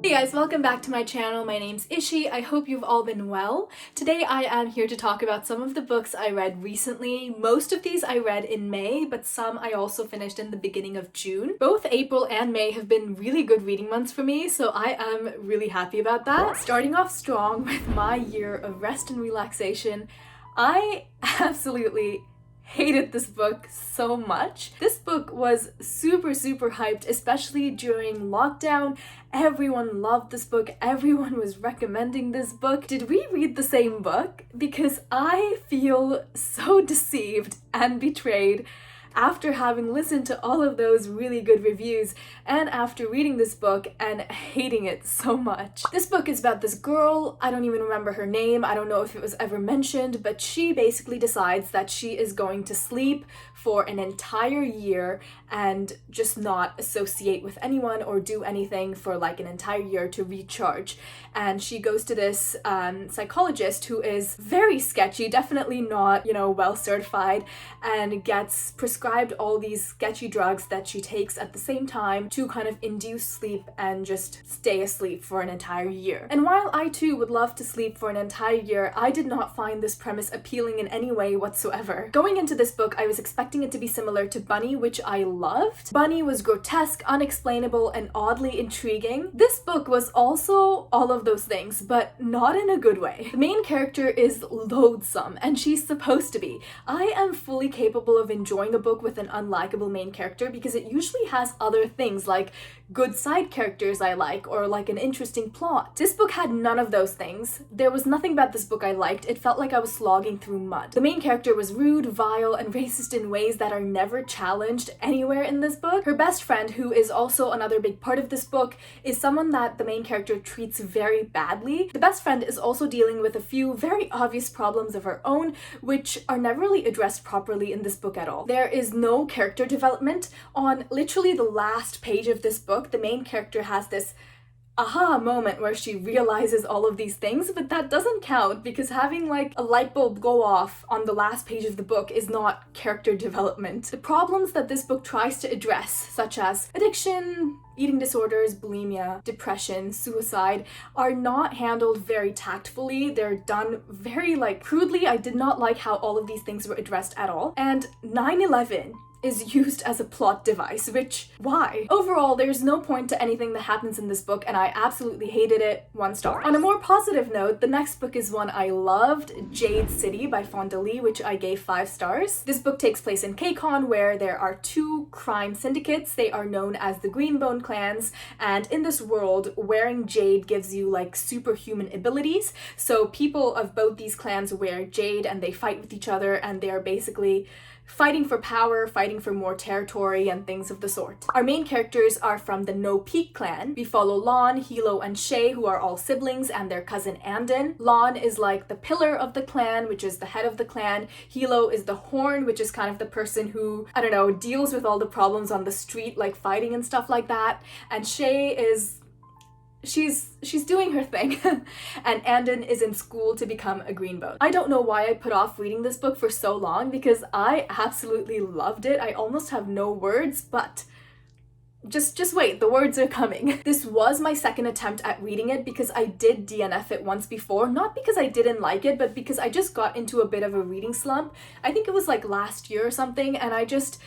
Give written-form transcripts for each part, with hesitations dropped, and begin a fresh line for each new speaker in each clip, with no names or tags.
Hey guys, welcome back to my channel. My name's Ishi. I hope you've all been well. Today I am here to talk about some of the books I read recently. Most of these I read in May, but some I also finished in the beginning of June. Both April and May have been really good reading months for me, so I am really happy about that. Starting off strong with my year of rest and relaxation, I absolutely hated this book so much. This book was super hyped, especially during lockdown. Everyone loved this book. Everyone was recommending this book. Did we read the same book? Because I feel so deceived and betrayed after having listened to all of those really good reviews and after reading this book and hating it so much. This book is about this girl, I don't even remember her name, I don't know if it was ever mentioned, but she basically decides that she is going to sleep for an entire year and just not associate with anyone or do anything for like an entire year to recharge. And she goes to this psychologist who is very sketchy, definitely not, well certified, and gets prescribed all these sketchy drugs that she takes at the same time to kind of induce sleep and just stay asleep for an entire year. And while I too would love to sleep for an entire year, I did not find this premise appealing in any way whatsoever. Going into this book, I was expecting it to be similar to Bunny, which I loved. Bunny was grotesque, unexplainable, and oddly intriguing. This book was also all of those things, but not in a good way. The main character is loathsome, and she's supposed to be. I am fully capable of enjoying a book with an unlikable main character because it usually has other things like good side characters I like or like an interesting plot. This book had none of those things. There was nothing about this book I liked. It felt like I was slogging through mud. The main character was rude, vile, and racist in ways that are never challenged anywhere in this book. Her best friend, who is also another big part of this book, is someone that the main character treats very badly. The best friend is also dealing with a few very obvious problems of her own, which are never really addressed properly in this book at all. There is no character development. On literally the last page of this book, the main character has this aha moment where she realizes all of these things, but that doesn't count because having like a light bulb go off on the last page of the book is not character development. The problems that this book tries to address, such as addiction, eating disorders, bulimia, depression, suicide, are not handled very tactfully. They're done very crudely. I did not like how all of these things were addressed at all. And 9/11 is used as a plot device, which, why? Overall, there's no point to anything that happens in this book, and I absolutely hated it. 1 star. On a more positive note, the next book is one I loved, Jade City by Fonda Lee, which I gave 5 stars. This book takes place in K-Con, where there are 2 crime syndicates. They are known as the Greenbone clans, and in this world, wearing jade gives you superhuman abilities. So people of both these clans wear jade and they fight with each other, and they are basically fighting for power, fighting for more territory, and things of the sort. Our main characters are from the No Peak clan. We follow Lon, Hilo, and Shay, who are all siblings, and their cousin Andon. Lon is like the pillar of the clan, which is the head of the clan. Hilo is the horn, which is kind of the person who, deals with all the problems on the street, like fighting and stuff like that. And Shay is she's doing her thing. And Andon is in school to become a greenbone. I don't know why I put off reading this book for so long because I absolutely loved it. I almost have no words, but just wait, the words are coming. This was my second attempt at reading it because I did DNF it once before, not because I didn't like it, but because I just got into a bit of a reading slump. I think it was last year or something, and I just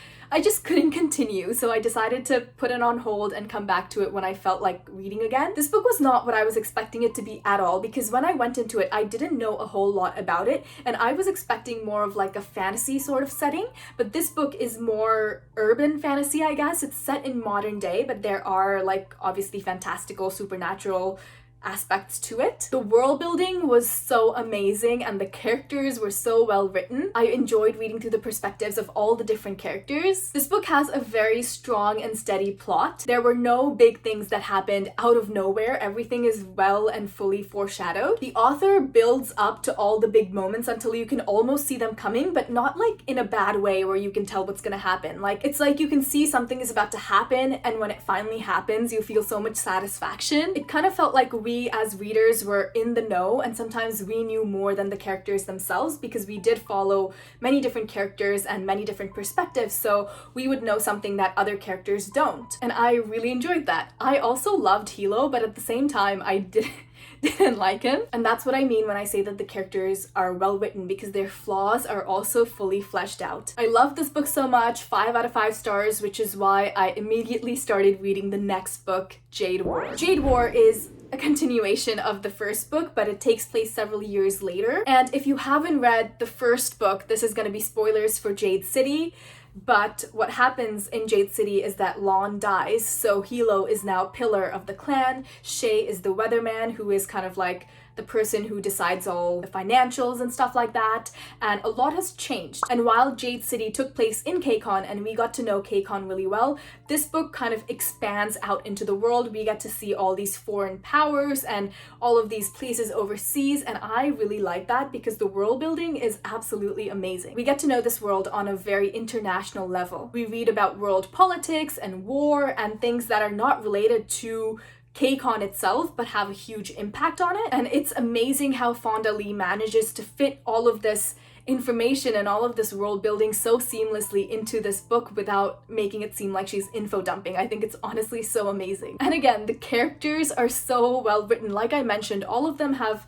couldn't continue, so I decided to put it on hold and come back to it when I felt like reading again. This book was not what I was expecting it to be at all, because when I went into it, I didn't know a whole lot about it, and I was expecting more of a fantasy sort of setting, but this book is more urban fantasy, I guess. It's set in modern day, but there are obviously fantastical, supernatural aspects to it. The world building was so amazing and the characters were so well written. I enjoyed reading through the perspectives of all the different characters. This book has a very strong and steady plot. There were no big things that happened out of nowhere. Everything is well and fully foreshadowed. The author builds up to all the big moments until you can almost see them coming, but not in a bad way where you can tell what's gonna happen. It's you can see something is about to happen, and when it finally happens, you feel so much satisfaction. It kind of felt like we as readers were in the know, and sometimes we knew more than the characters themselves because we did follow many different characters and many different perspectives, so we would know something that other characters don't. And I really enjoyed that. I also loved Hilo, but at the same time I didn't like him. And that's what I mean when I say that the characters are well written, because their flaws are also fully fleshed out. I love this book so much, 5 out of 5 stars, which is why I immediately started reading the next book, Jade War. Jade War is a continuation of the first book, but it takes place several years later. And if you haven't read the first book, this is going to be spoilers for Jade City. But what happens in Jade City is that Lon dies, so Hilo is now pillar of the clan. Shay is the weatherman, who is kind of like the person who decides all the financials and stuff like that, and a lot has changed. And while Jade City took place in K-Con and we got to know K-Con really well, this book kind of expands out into the world. We get to see all these foreign powers and all of these places overseas, and I really like that because the world building is absolutely amazing. We get to know this world on a very international level. We read about world politics and war and things that are not related to K-Con itself, but have a huge impact on it. And it's amazing how Fonda Lee manages to fit all of this information and all of this world building so seamlessly into this book without making it seem like she's info dumping. I think it's honestly so amazing. And again, the characters are so well written. Like I mentioned, all of them have,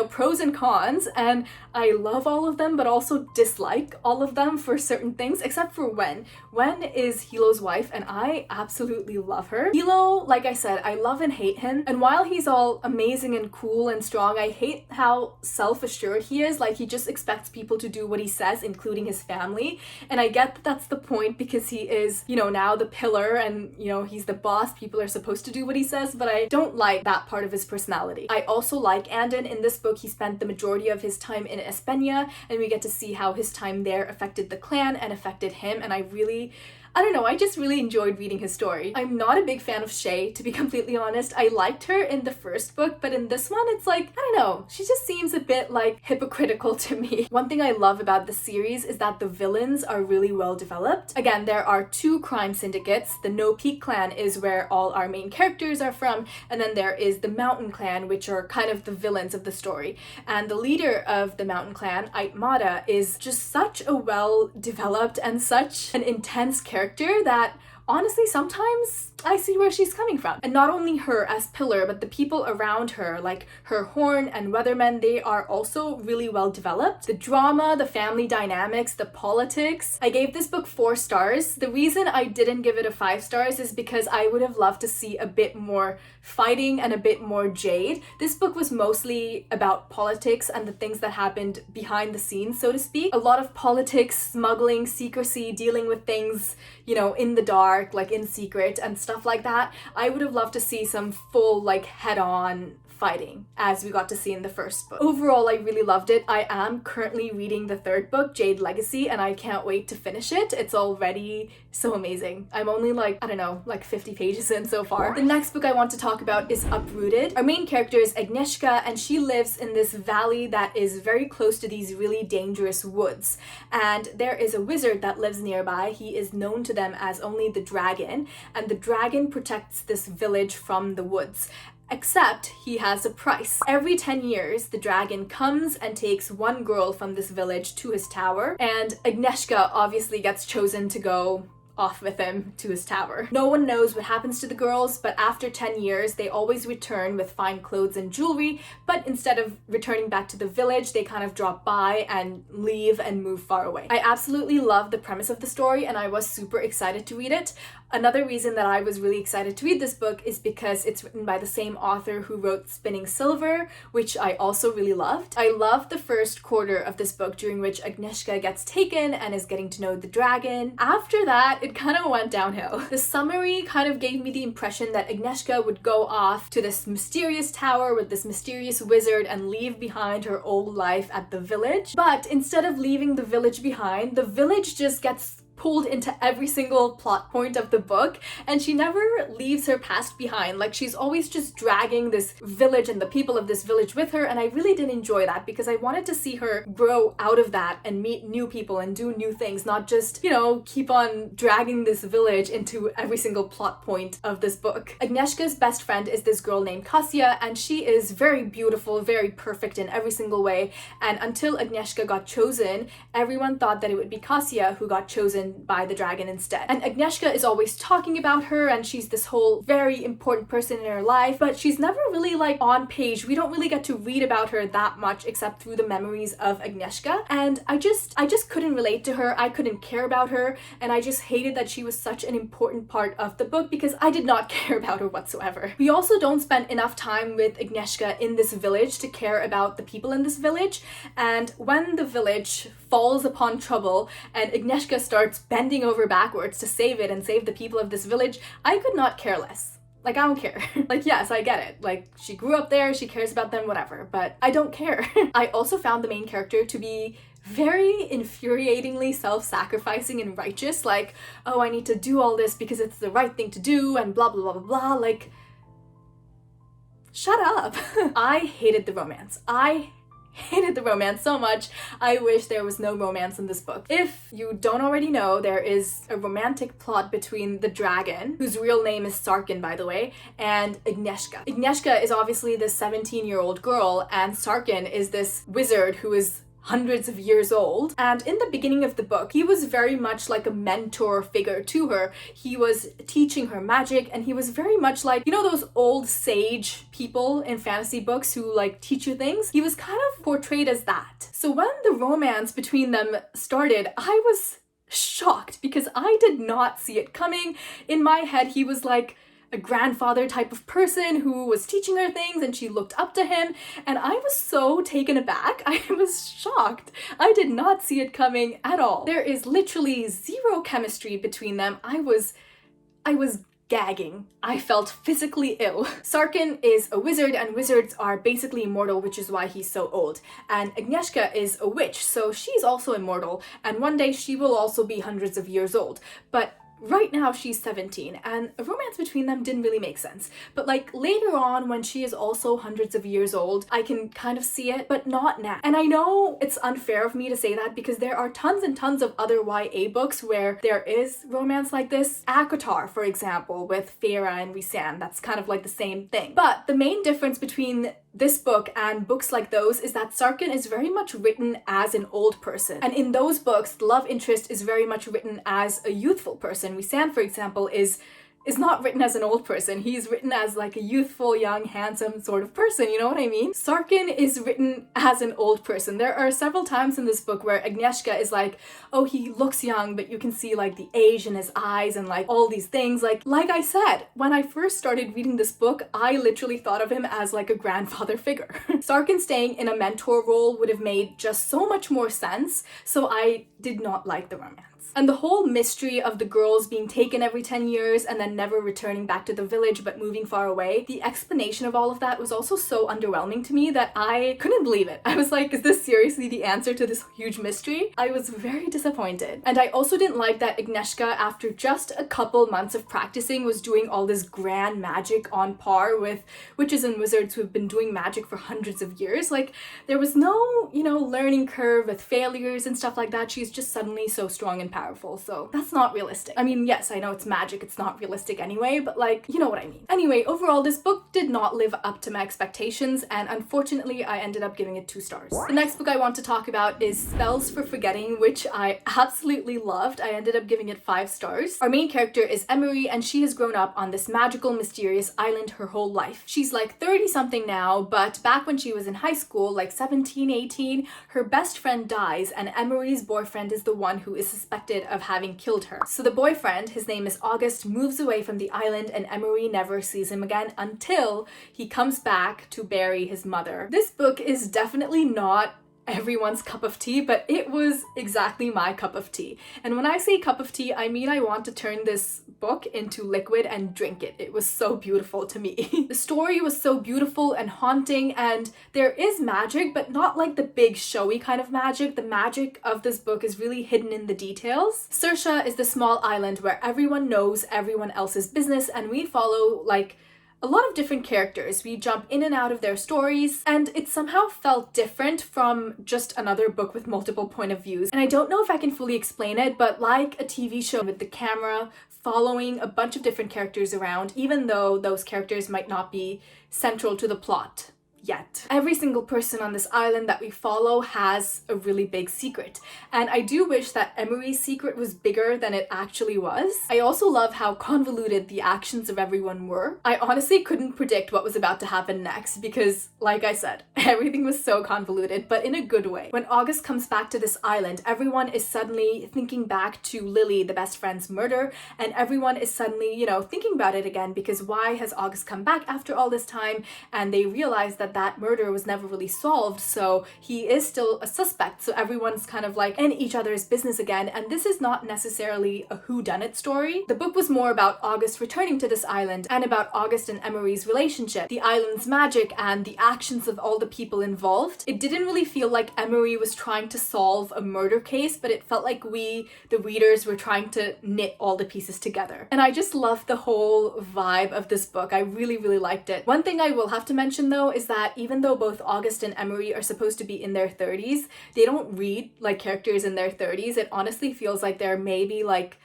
pros and cons, and I love all of them, but also dislike all of them for certain things, except for Wen. Wen is Hilo's wife, and I absolutely love her. Hilo, like I said, I love and hate him, and while he's all amazing and cool and strong, I hate how self-assured he is. Like, he just expects people to do what he says, including his family, and I get that that's the point because he is, now the pillar, and, he's the boss. People are supposed to do what he says, but I don't like that part of his personality. I also like Andon. In this book, he spent the majority of his time in Espana, and we get to see how his time there affected the clan and affected him, and I just really enjoyed reading his story. I'm not a big fan of Shay, to be completely honest. I liked her in the first book, but in this one, it's like, she just seems a bit like hypocritical to me. One thing I love about the series is that the villains are really well developed. Again, there are 2 crime syndicates. The No Peak clan is where all our main characters are from, and then there is the Mountain clan, which are kind of the villains of the story. And the leader of the Mountain clan, Aitmata, is just such a well developed and such an intense character that honestly sometimes I see where she's coming from. And not only her as pillar, but the people around her, like her horn and weathermen, they are also really well developed. The drama, the family dynamics, the politics. I gave this book 4 stars. The reason I didn't give it a 5 stars is because I would have loved to see a bit more fighting and a bit more Jade. This book was mostly about politics and the things that happened behind the scenes, so to speak. A lot of politics, smuggling, secrecy, dealing with things, in the dark, like in secret and stuff like that. I would have loved to see some full, head-on fighting, as we got to see in the first book. Overall, I really loved it. I am currently reading the 3rd book, Jade Legacy, and I can't wait to finish it. It's already so amazing. I'm only 50 pages in so far. The next book I want to talk about is Uprooted. Our main character is Agnieszka, and she lives in this valley that is very close to these really dangerous woods. And there is a wizard that lives nearby. He is known to them as only the dragon, and the dragon protects this village from the woods. Except he has a price. Every 10 years, the dragon comes and takes one girl from this village to his tower, and Agnieszka obviously gets chosen to go off with him to his tower. No one knows what happens to the girls, but after 10 years, they always return with fine clothes and jewelry, but instead of returning back to the village, they kind of drop by and leave and move far away. I absolutely love the premise of the story, and I was super excited to read it. Another reason that I was really excited to read this book is because it's written by the same author who wrote Spinning Silver, which I also really loved. I loved the first quarter of this book, during which Agnieszka gets taken and is getting to know the dragon. After that, it kind of went downhill. The summary kind of gave me the impression that Agnieszka would go off to this mysterious tower with this mysterious wizard and leave behind her old life at the village. But instead of leaving the village behind, the village just gets pulled into every single plot point of the book, and she never leaves her past behind. Like, she's always just dragging this village and the people of this village with her, and I really did enjoy that because I wanted to see her grow out of that and meet new people and do new things, not just, you know, keep on dragging this village into every single plot point of this book. Agnieszka's best friend is this girl named Kasia, and she is very beautiful, very perfect in every single way, and until Agnieszka got chosen, everyone thought that it would be Kasia who got chosen by the dragon instead. And Agnieszka is always talking about her, and she's this whole very important person in her life, but she's never really like on page. We don't really get to read about her that much except through the memories of Agnieszka, and I just couldn't relate to her. I couldn't care about her, and I just hated that she was such an important part of the book because I did not care about her whatsoever. We also don't spend enough time with Agnieszka in this village to care about the people in this village, and when the village falls upon trouble and Agnieszka starts bending over backwards to save it and save the people of this village, I could not care less. Like, I don't care. Like, yes, I get it. Like, she grew up there, she cares about them, whatever, but I don't care. I also found the main character to be very infuriatingly self-sacrificing and righteous. Like, oh, I need to do all this because it's the right thing to do and blah, blah, blah, blah, blah. Like, shut up. I hated the romance. I hated the romance so much. I wish there was no romance in this book. If you don't already know, there is a romantic plot between the dragon, whose real name is Sarkin, by the way, and Agnieszka. Agnieszka is obviously this 17-year-old girl, and Sarkin is this wizard who is hundreds of years old. And in the beginning of the book, he was very much like a mentor figure to her. He was teaching her magic, and he was very much like, you know, those old sage people in fantasy books who like teach you things? He was kind of portrayed as that. So when the romance between them started, I was shocked because I did not see it coming. In my head, he was like a grandfather type of person who was teaching her things and she looked up to him, and I was so taken aback. I was shocked. I did not see it coming at all. There is literally zero chemistry between them. I was gagging. I felt physically ill. Sarkin is a wizard, and wizards are basically immortal, which is why he's so old. And Agnieszka is a witch, so she's also immortal, and one day she will also be hundreds of years old. But right now she's 17, and a romance between them didn't really make sense. But like later on, when she is also hundreds of years old, I can kind of see it, but not now. And I know it's unfair of me to say that because there are tons and tons of other YA books where there is romance like this. ACOTAR, for example, with Feyre and Rhysand, that's kind of like the same thing. But the main difference between this book and books like those is that Sarkin is very much written as an old person. And in those books, the love interest is very much written as a youthful person. Rhysand, for example, is not written as an old person. He's written as like a youthful, young, handsome sort of person, you know what I mean? Sarkin is written as an old person. There are several times in this book where Agnieszka is like, oh, he looks young, but you can see like the age in his eyes and like all these things. Like I said, when I first started reading this book, I literally thought of him as like a grandfather figure. Sarkin staying in a mentor role would have made just so much more sense, so I did not like the romance. And the whole mystery of the girls being taken every 10 years and then never returning back to the village but moving far away, the explanation of all of that was also so underwhelming to me that I couldn't believe it. I was like, is this seriously the answer to this huge mystery? I was very disappointed. And I also didn't like that Agnieszka, after just a couple months of practicing, was doing all this grand magic on par with witches and wizards who have been doing magic for hundreds of years. Like, there was no, you know, learning curve with failures and stuff like that. She's just suddenly so strong and powerful, so that's not realistic. I mean, yes, I know it's magic, it's not realistic anyway, but like, you know what I mean. Anyway, overall, this book did not live up to my expectations, and unfortunately, I ended up giving it 2 stars. The next book I want to talk about is Spells for Forgetting, which I absolutely loved. I ended up giving it 5 stars. Our main character is Emery, and she has grown up on this magical, mysterious island her whole life. She's like 30-something now, but back when she was in high school, like 17, 18, her best friend dies, and Emery's boyfriend is the one who is suspected of having killed her. So the boyfriend, his name is August, moves away from the island, and Emery never sees him again until he comes back to bury his mother. This book is definitely not everyone's cup of tea, but it was exactly my cup of tea. And when I say cup of tea, I mean I want to turn this book into liquid and drink it. It was so beautiful to me. The story was so beautiful and haunting, and there is magic, but not like the big showy kind of magic. The magic of this book is really hidden in the details. Sersha is the small island where everyone knows everyone else's business, and we follow like a lot of different characters. We jump in and out of their stories, and it somehow felt different from just another book with multiple point of views. And I don't know if I can fully explain it, but like a TV show with the camera following a bunch of different characters around, even though those characters might not be central to the plot yet. Every single person on this island that we follow has a really big secret, and I do wish that Emery's secret was bigger than it actually was. I also love how convoluted the actions of everyone were. I honestly couldn't predict what was about to happen next because, like I said, everything was so convoluted, but in a good way. When August comes back to this island, everyone is suddenly thinking back to Lily, the best friend's murder, and everyone is suddenly, thinking about it again because why has August come back after all this time? And they realize that murder was never really solved, so he is still a suspect, so everyone's kind of like in each other's business again, and this is not necessarily a whodunit story. The book was more about August returning to this island and about August and Emery's relationship, the island's magic, and the actions of all the people involved. It didn't really feel like Emery was trying to solve a murder case, but it felt like we, the readers, were trying to knit all the pieces together. And I just loved the whole vibe of this book. I really, really liked it. One thing I will have to mention though is that even though both August and Emery are supposed to be in their 30s, they don't read like characters in their 30s. It honestly feels like they're maybe like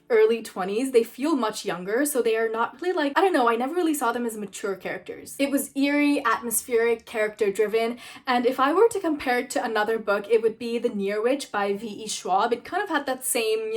early 20s. They feel much younger, so they are not really like, I don't know, I never really saw them as mature characters. It was eerie, atmospheric, character driven, and if I were to compare it to another book, it would be The Near Witch by V.E. Schwab. It kind of had that same,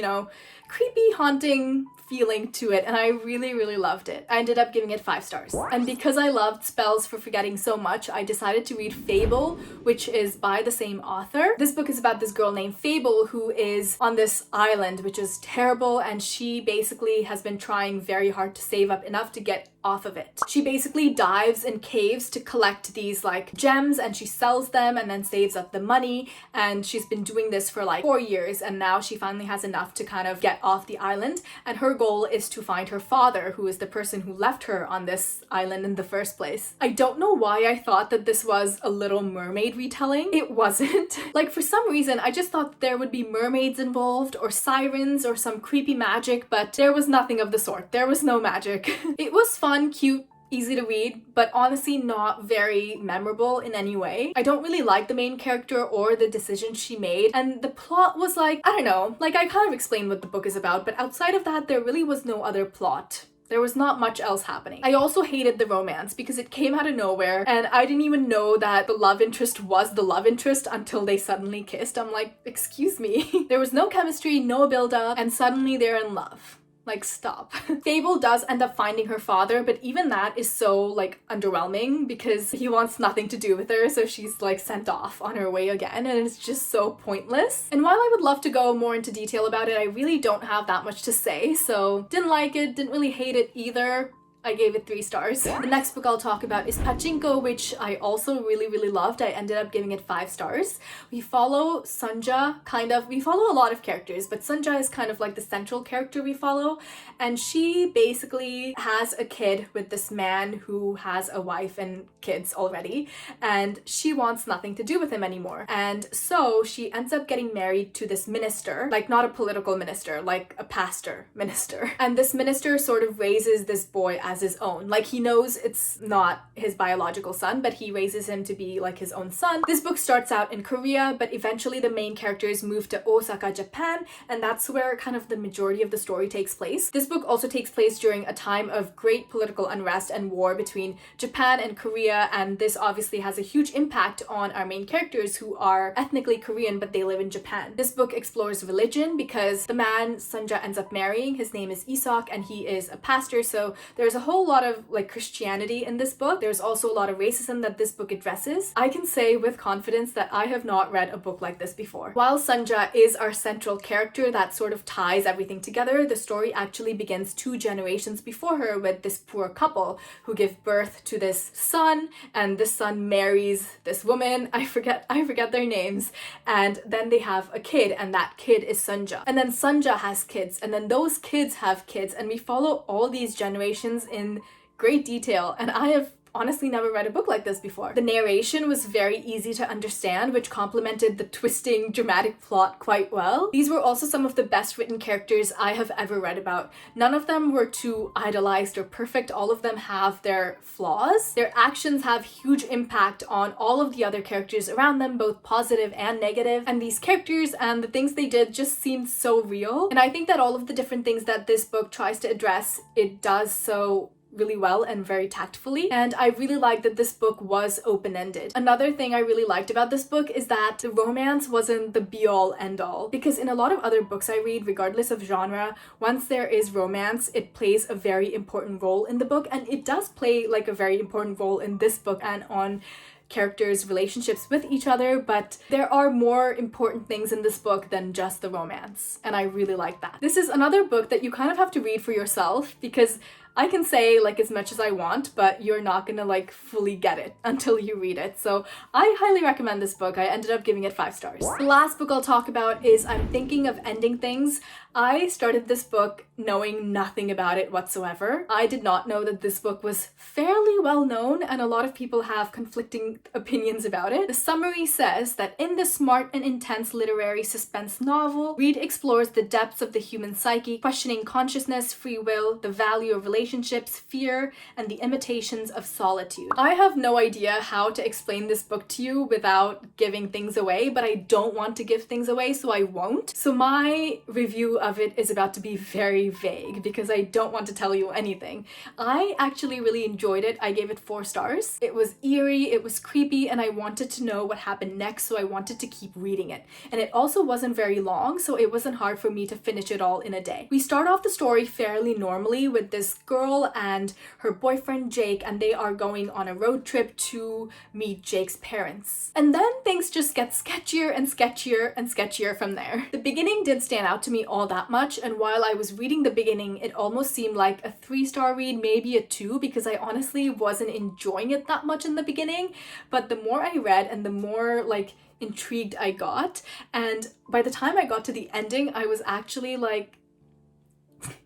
creepy, haunting feeling to it, and I really, really loved it. I ended up giving it 5 stars. And because I loved Spells for Forgetting so much, I decided to read Fable, which is by the same author. This book is about this girl named Fable who is on this island, which is terrible, and she basically has been trying very hard to save up enough to get off of it. She basically dives in caves to collect these like gems, and she sells them and then saves up the money, and she's been doing this for like 4 years, and now she finally has enough to kind of get off the island, and her goal is to find her father, who is the person who left her on this island in the first place. I don't know why I thought that this was a Little Mermaid retelling. It wasn't. Like, for some reason I just thought there would be mermaids involved or sirens or some creepy magic, but there was nothing of the sort. There was no magic. It was fun, cute, easy to read, but honestly not very memorable in any way. I don't really like the main character or the decisions she made, and the plot was like, I don't know, like I kind of explained what the book is about, but outside of that there really was no other plot. There was not much else happening. I also hated the romance because it came out of nowhere, and I didn't even know that the love interest was the love interest until they suddenly kissed. I'm like, excuse me. There was no chemistry, no build-up, and suddenly they're in love. Like, stop. Fable does end up finding her father, but even that is so, like, underwhelming because he wants nothing to do with her, so she's, like, sent off on her way again, and it's just so pointless. And while I would love to go more into detail about it, I really don't have that much to say, so didn't like it, didn't really hate it either. I gave it 3 stars. The next book I'll talk about is Pachinko, which I also really, really loved. I ended up giving it 5 stars. We follow Sunja, we follow a lot of characters, but Sunja is kind of like the central character we follow, and she basically has a kid with this man who has a wife and kids already, and she wants nothing to do with him anymore. And so she ends up getting married to this minister, like not a political minister, like a pastor minister. And this minister sort of raises this boy as his own. Like, he knows it's not his biological son, but he raises him to be like his own son. This book starts out in Korea, but eventually the main characters move to Osaka, Japan, and that's where kind of the majority of the story takes place. This book also takes place during a time of great political unrest and war between Japan and Korea, and this obviously has a huge impact on our main characters who are ethnically Korean, but they live in Japan. This book explores religion because the man Sunja ends up marrying, his name is Isak, and he is a pastor, so there's a whole lot of like Christianity in this book. There's also a lot of racism that this book addresses. I can say with confidence that I have not read a book like this before. While Sanja is our central character that sort of ties everything together, the story actually begins 2 generations before her with this poor couple who give birth to this son, and this son marries this woman. I forget their names, and then they have a kid, and that kid is Sanja. And then Sanja has kids, and then those kids have kids, and we follow all these generations in great detail, and I have honestly never read a book like this before. The narration was very easy to understand, which complemented the twisting, dramatic plot quite well. These were also some of the best written characters I have ever read about. None of them were too idolized or perfect. All of them have their flaws. Their actions have huge impact on all of the other characters around them, both positive and negative. And these characters and the things they did just seemed so real. And I think that all of the different things that this book tries to address, it does so really well and very tactfully, and I really liked that this book was open-ended. Another thing I really liked about this book is that the romance wasn't the be-all end-all, because in a lot of other books I read, regardless of genre, once there is romance, it plays a very important role in the book, and it does play like a very important role in this book and on characters' relationships with each other, but there are more important things in this book than just the romance, and I really like that. This is another book that you kind of have to read for yourself, because I can say like as much as I want, but you're not gonna like fully get it until you read it. So I highly recommend this book. I ended up giving it 5 stars. The last book I'll talk about is I'm Thinking of Ending Things. I started this book knowing nothing about it whatsoever. I did not know that this book was fairly well known, and a lot of people have conflicting opinions about it. The summary says that in this smart and intense literary suspense novel, Reed explores the depths of the human psyche, questioning consciousness, free will, the value of relationships, fear, and the imitations of solitude. I have no idea how to explain this book to you without giving things away, but I don't want to give things away, so I won't. So my review of it is about to be very vague because I don't want to tell you anything. I actually really enjoyed it. I gave it 4 stars. It was eerie, it was creepy, and I wanted to know what happened next, so I wanted to keep reading it. And it also wasn't very long, so it wasn't hard for me to finish it all in a day. We start off the story fairly normally with this girl and her boyfriend Jake, and they are going on a road trip to meet Jake's parents. And then things just get sketchier and sketchier and sketchier from there. The beginning did stand out to me all that much, and while I was reading the beginning, it almost seemed like a 3-star read, maybe a 2, because I honestly wasn't enjoying it that much in the beginning. But the more I read and the more like intrigued I got, and by the time I got to the ending, I was actually like,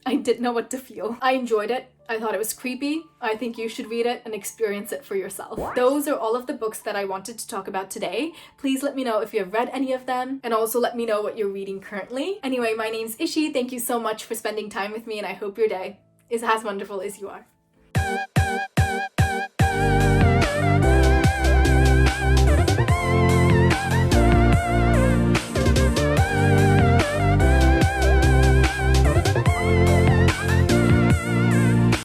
I didn't know what to feel. I enjoyed it. I thought it was creepy. I think you should read it and experience it for yourself. Those are all of the books that I wanted to talk about today. Please let me know if you have read any of them, and also let me know what you're reading currently. Anyway, my name's Ishi. Thank you so much for spending time with me, and I hope your day is as wonderful as you are.